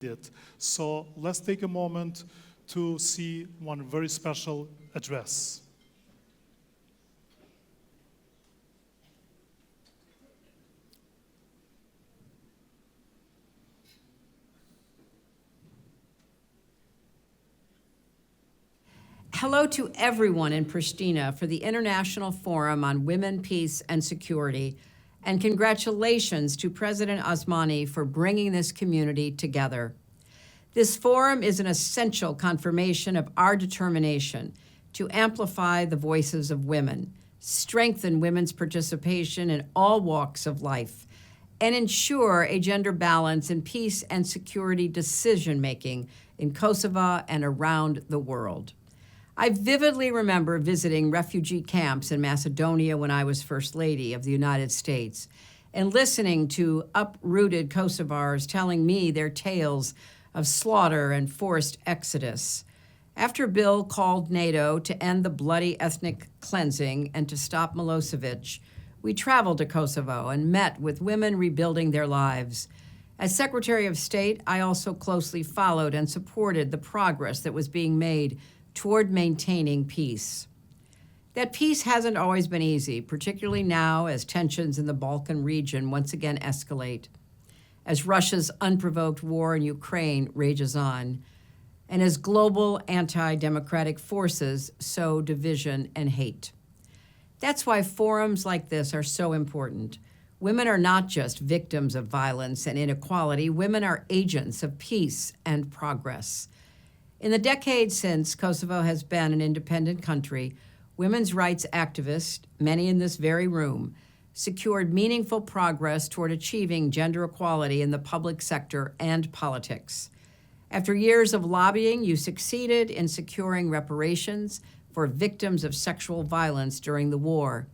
did. So let's take a moment to see one very special address. Hello to everyone in Pristina for the International Forum on Women, Peace, and Security, and congratulations to President Osmani for bringing this community together. This forum is an essential confirmation of our determination to amplify the voices of women, strengthen women's participation in all walks of life, and ensure a gender balance in peace and security decision-making in Kosovo and around the world. I vividly remember visiting refugee camps in Macedonia when I was First Lady of the United States and listening to uprooted Kosovars telling me their tales of slaughter and forced exodus. After Bill called NATO to end the bloody ethnic cleansing and to stop Milosevic, we traveled to Kosovo and met with women rebuilding their lives. As Secretary of State, I also closely followed and supported the progress that was being made toward maintaining peace. That peace hasn't always been easy, particularly now as tensions in the Balkan region once again escalate, as Russia's unprovoked war in Ukraine rages on, and as global anti-democratic forces sow division and hate. That's why forums like this are so important. Women are not just victims of violence and inequality. Women are agents of peace and progress. In the decades since Kosovo has been an independent country, women's rights activists, many in this very room, secured meaningful progress toward achieving gender equality in the public sector and politics. After years of lobbying, you succeeded in securing reparations for victims of sexual violence during the war,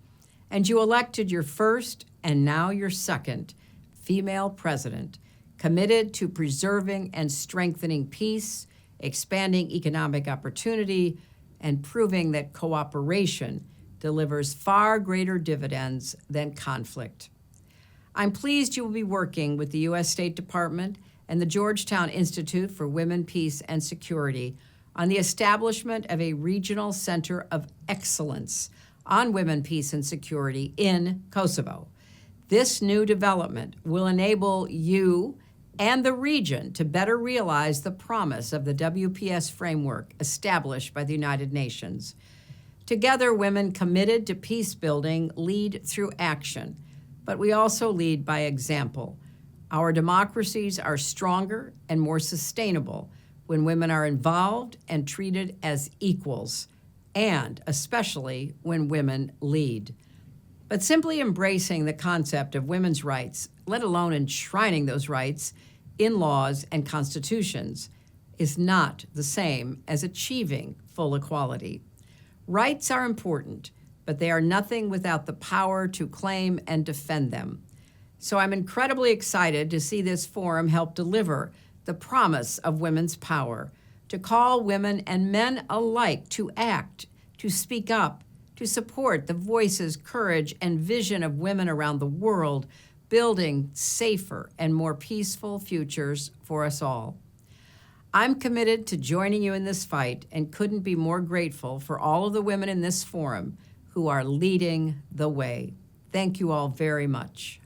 and you elected your first, and now your second, female president, committed to preserving and strengthening peace, expanding economic opportunity, and proving that cooperation delivers far greater dividends than conflict. I'm pleased you will be working with the U.S. State Department and the Georgetown Institute for Women, Peace, and Security on the establishment of a regional center of excellence on women, peace, and security in Kosovo. This new development will enable you and the region to better realize the promise of the WPS framework established by the United Nations. Together, women committed to peace building lead through action, but we also lead by example. Our democracies are stronger and more sustainable when women are involved and treated as equals, and especially when women lead. But simply embracing the concept of women's rights, let alone enshrining those rights in laws and constitutions, is not the same as achieving full equality. Rights are important, but they are nothing without the power to claim and defend them. So I'm incredibly excited to see this forum help deliver the promise of women's power, to call women and men alike to act, to speak up, to support the voices, courage, and vision of women around the world, building safer and more peaceful futures for us all. I'm committed to joining you in this fight and couldn't be more grateful for all of the women in this forum who are leading the way. Thank you all very much.